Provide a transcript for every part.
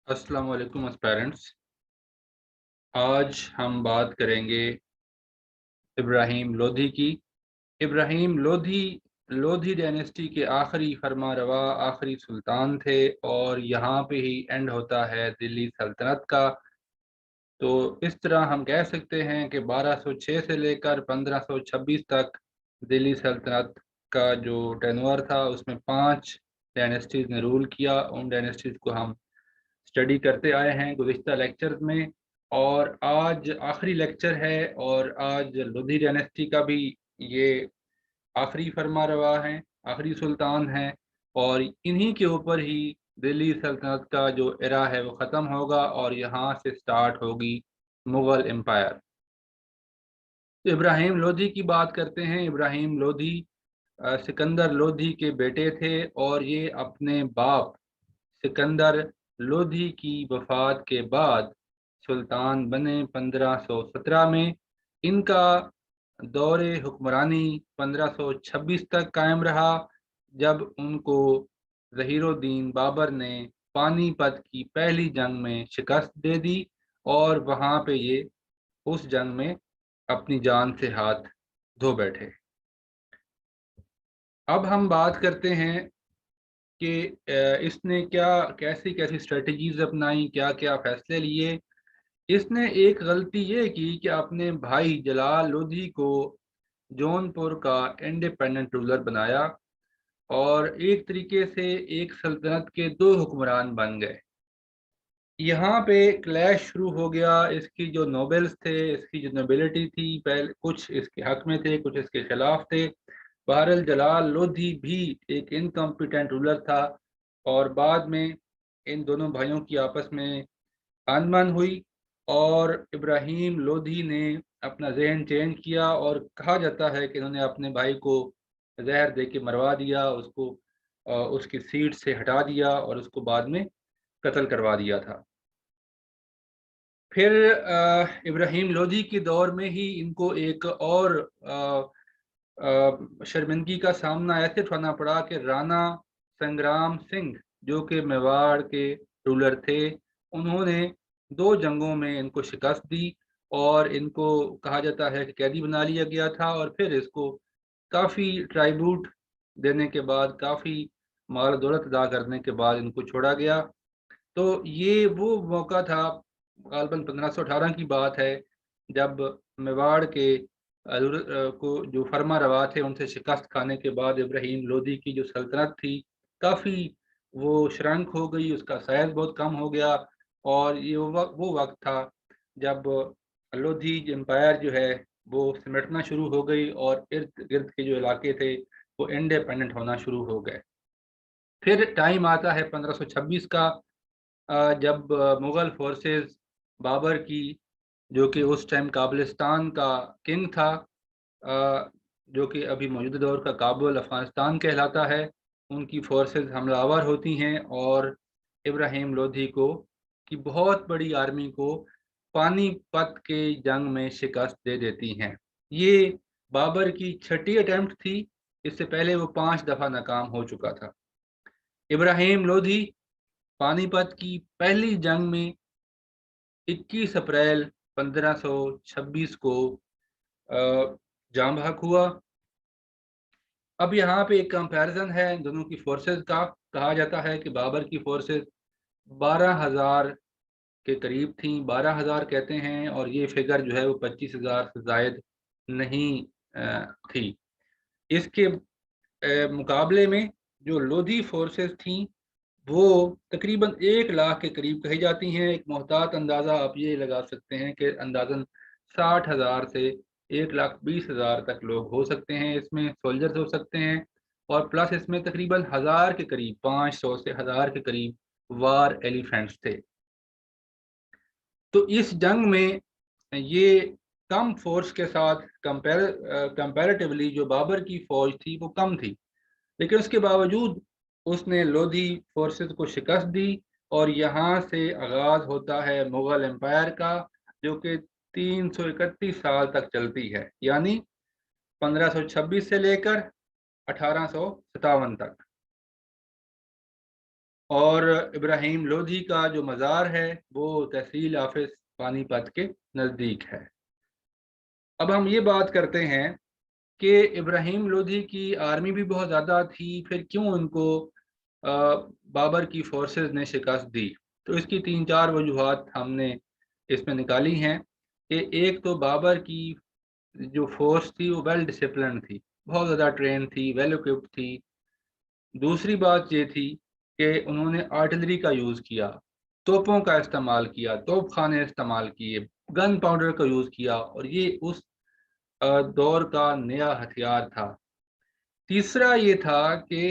अस्सलाम वालेकुम एस्पायरेंट्स। आज हम बात करेंगे इब्राहिम लोधी की। इब्राहिम लोधी लोधी डायनेस्टी के आखिरी फरमारवा आखिरी सुल्तान थे और यहाँ पे ही एंड होता है दिल्ली सल्तनत का। तो इस तरह हम कह सकते हैं कि 1206 से लेकर 1526 तक दिल्ली सल्तनत का जो टेन्योर था उसमें 5 डायनेस्टीज़ ने रूल किया। उन डायनेस्टीज़ को हम स्टडी करते आए हैं गुज़िश्ता लेक्चर्स में, और आज आखिरी लेक्चर है। और आज लोधी डायनेस्टी का भी ये आखिरी फरमा रवा है, आखिरी सुल्तान है, और इन्हीं के ऊपर ही दिल्ली सल्तनत का जो एरा है वो ख़त्म होगा और यहाँ से स्टार्ट होगी मुग़ल एम्पायर। इब्राहिम लोधी की बात करते हैं। इब्राहिम लोधी सिकंदर लोधी के बेटे थे और ये अपने बाप सिकंदर लोधी की वफ़ात के बाद सुल्तान बने 1517 में। इनका दौरे हुक्मरानी 1526 तक कायम रहा, जब उनको ज़हीरुद्दीन बाबर ने पानीपत की पहली जंग में शिकस्त दे दी और वहाँ पे ये उस जंग में अपनी जान से हाथ धो बैठे। अब हम बात करते हैं कि इसने क्या कैसी कैसी स्ट्रेटजीज अपनाई, क्या क्या फैसले लिए। इसने एक गलती ये की कि अपने भाई जलाल लोधी को जौनपुर का इंडिपेंडेंट रूलर बनाया और एक तरीके से एक सल्तनत के दो हुक्मरान बन गए। यहाँ पे क्लैश शुरू हो गया। इसकी जो नोबल्स थे, इसकी जो नोबिलिटी थी, पहले कुछ इसके हक में थे, कुछ इसके खिलाफ थे। बहरहाल जलाल लोधी भी एक इनकम्पिटेंट रूलर था और बाद में इन दोनों भाइयों की आपस में अनबन हुई और इब्राहिम लोधी ने अपना जहन चेंज किया और कहा जाता है कि इन्होंने अपने भाई को जहर दे के मरवा दिया, उसको उसकी सीट से हटा दिया और उसको बाद में कत्ल करवा दिया था। फिर इब्राहिम लोधी के दौर में ही इनको एक और शर्मिंदगी का सामना ऐसे उठाना पड़ा कि राणा संग्राम सिंह, जो कि मेवाड़ के रूलर थे, उन्होंने दो जंगों में इनको शिकस्त दी और इनको कहा जाता है कि कैदी बना लिया गया था। और फिर इसको काफ़ी ट्राइब्यूट देने के बाद, काफ़ी माल दौलत अदा करने के बाद इनको छोड़ा गया। तो ये वो मौका था, गालबन 1518 की बात है, जब मेवाड़ के को जो फरमा रवा थे उनसे शिकस्त खाने के बाद इब्राहिम लोधी की जो सल्तनत थी काफ़ी वो श्रंक हो गई, उसका साइज बहुत कम हो गया। और ये वो वक्त था जब लोधी एम्पायर जो है वो सिमटना शुरू हो गई और इर्द गिर्द के जो इलाके थे वो इंडिपेंडेंट होना शुरू हो गए। फिर टाइम आता है 1526 का, जब मुग़ल फोर्सेस बाबर की, जो कि उस टाइम काबलिस्तान का किंग था, जो कि अभी मौजूदा दौर का काबुल अफ़गानिस्तान कहलाता है, उनकी फोर्सेस हमलावर होती हैं और इब्राहिम लोधी को की बहुत बड़ी आर्मी को पानीपत के जंग में शिकस्त दे देती हैं। ये बाबर की छठी अटेम्प्ट थी, इससे पहले वो 5 दफ़ा नाकाम हो चुका था। इब्राहिम लोधी पानीपत की पहली जंग में 21 अप्रैल 1526 को जाम बहक हुआ। अब यहाँ पे एक कंपैरिजन है इन दोनों की फोर्सेस का। कहा जाता है कि बाबर की फोर्सेस 12,000 के करीब थी, 12,000 कहते हैं, और ये फिगर जो है वो 25,000 से जायद नहीं थी। इसके मुकाबले में जो लोधी फोर्सेस थी वो तकरीबन 1 लाख के करीब कही जाती हैं। एक मोहतात अंदाज़ा आप ये लगा सकते हैं कि अंदाज़न 60,000 से 1,20,000 तक लोग हो सकते हैं, इसमें सोल्जर्स हो सकते हैं, और प्लस इसमें तकरीबन 1000 के करीब, 500 से 1000 के करीब वार एलिफेंट्स थे। तो इस जंग में ये कम फोर्स के साथ कंपैरेटिवली जो बाबर की फौज थी वो कम थी, लेकिन उसके बावजूद उसने लोधी फोर्सेस को शिकस्त दी और यहाँ से आगाज होता है मुगल एम्पायर का, जो कि 331 साल तक चलती है, यानी 1526 से लेकर 1857 तक। اور ابراہیم لودھی کا جو مزار ہے وہ تحصیل آفس پانی پت کے نزدیک ہے۔ اب ہم یہ بات کرتے ہیں کہ ابراہیم لودھی کی آرمی بھی بہت زیادہ تھی، پھر کیوں ان کو بابر کی فورسز نے شکست دی؟ تو اس کی 3-4 وجوہات ہم نے اس میں نکالی ہیں کہ ایک تو بابر کی جو فورس تھی وہ ویل ڈسپلن تھی، بہت زیادہ ٹرین تھی، ویل اکوپڈ تھی۔ دوسری بات یہ تھی کہ انہوں نے آرٹلری کا یوز کیا، توپوں کا استعمال کیا، توپ خانے استعمال کیے، گن پاؤڈر کا یوز کیا، اور یہ اس دور کا نیا ہتھیار تھا۔ تیسرا یہ تھا کہ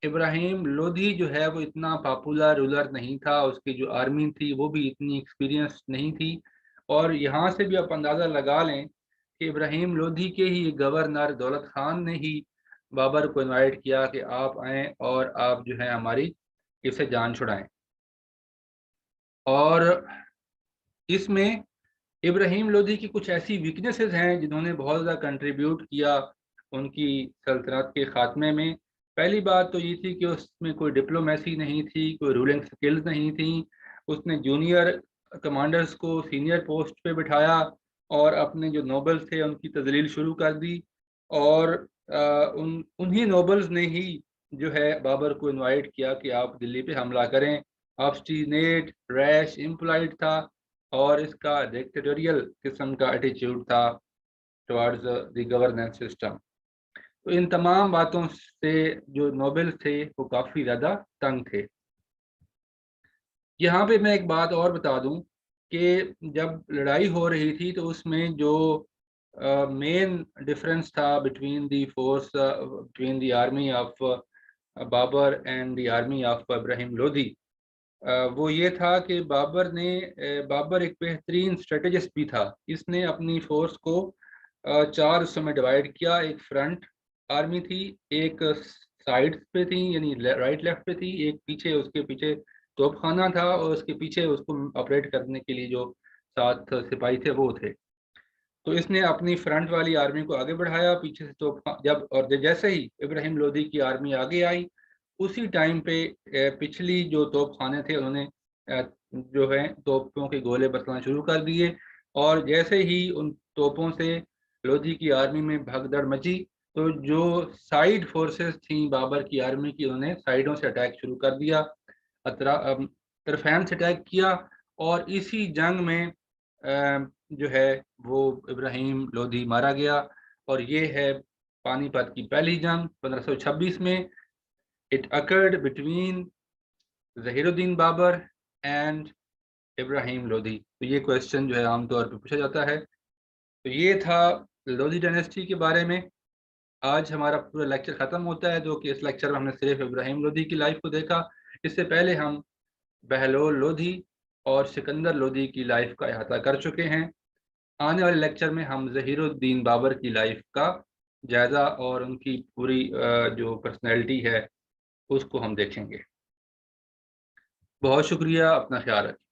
ابراہیم لودھی جو ہے وہ اتنا پاپولر رولر نہیں تھا، اس کی جو آرمی تھی وہ بھی اتنی ایکسپیرینس نہیں تھی، اور یہاں سے بھی آپ اندازہ لگا لیں کہ ابراہیم لودھی کے ہی گورنر دولت خان نے ہی بابر کو انوائٹ کیا کہ آپ آئیں اور آپ جو ہے ہماری اس سے جان چھڑائیں۔ اور اس میں ابراہیم لودھی کی کچھ ایسی ویکنیسز ہیں جنہوں نے بہت زیادہ کنٹریبیوٹ کیا ان کی سلطنت کے خاتمے میں۔ پہلی بات تو یہ تھی کہ اس میں کوئی ڈپلومیسی نہیں تھی، کوئی رولنگ سکلز نہیں تھیں۔ اس نے جونیئر کمانڈرز کو سینئر پوسٹ پہ بٹھایا اور اپنے جو نوبلز تھے ان کی تذلیل شروع کر دی، اور انہی نوبلز نے ہی جو ہے بابر کو انوائٹ کیا کہ آپ دلی پہ حملہ کریں۔ آبسٹینیٹ، ریش، امپولائٹ تھا، اور اس کا ڈکٹیٹوریل قسم کا ایٹیچیوڈ تھا ٹوارڈز دی گورننس سسٹم۔ تو ان تمام باتوں سے جو نوبل تھے وہ کافی زیادہ تنگ تھے۔ یہاں پہ میں ایک بات اور بتا دوں کہ جب لڑائی ہو رہی تھی تو اس میں جو مین ڈفرنس تھا between the force between the army of Babur and the army of Ibrahim Lodhi, وہ یہ تھا کہ بابر ایک بہترین اسٹریٹجسٹ بھی تھا۔ اس نے اپنی فورس کو 4 حصوں میں ڈیوائڈ کیا۔ ایک فرنٹ آرمی تھی، ایک سائڈ پہ تھی یعنی رائٹ لیفٹ پہ تھی، ایک پیچھے اس کے پیچھے توپ خانہ تھا، اور اس کے پیچھے اس کو آپریٹ کرنے کے لیے جو 7 سپاہی تھے وہ تھے۔ تو اس نے اپنی فرنٹ والی آرمی کو آگے بڑھایا، پیچھے سے جیسے ہی ابراہیم لودھی کی آرمی آگے آئی اسی ٹائم پہ پچھلی جو توپ خانے تھے انہوں نے جو ہے توپوں کے گولے برسنا شروع کر دیے، اور جیسے ہی ان توپوں سے لودھی کی آرمی میں بھگدڑ مچی تو جو سائیڈ فورسز تھیں بابر کی آرمی کی انہوں نے سائیڈوں سے اٹیک شروع کر دیا، طرفین سے اٹیک کیا، اور اسی جنگ میں جو ہے وہ ابراہیم لودھی مارا گیا، اور یہ ہے پانی پت کی پہلی جنگ 1526 میں۔ It occurred between Zaheer Uddin Babar and ابراہیم لودھی۔ تو یہ کوشچن جو ہے عام طور پہ پوچھا جاتا ہے۔ تو یہ تھا لودھی ڈائنیسٹی کے بارے میں۔ آج ہمارا پورا لیکچر ختم ہوتا ہے، جو کہ اس لیکچر میں ہم نے صرف ابراہیم لودھی کی لائف کو دیکھا۔ اس سے پہلے ہم بہلول لودھی اور سکندر لودھی کی لائف کا احاطہ کر چکے ہیں۔ آنے والے لیکچر میں ہم ظہیر الدین بابر کی لائف کا جائزہ اور ان کی پوری جو پرسنالٹی ہے اس کو ہم دیکھیں گے۔ بہت شکریہ، اپنا خیال رکھیں۔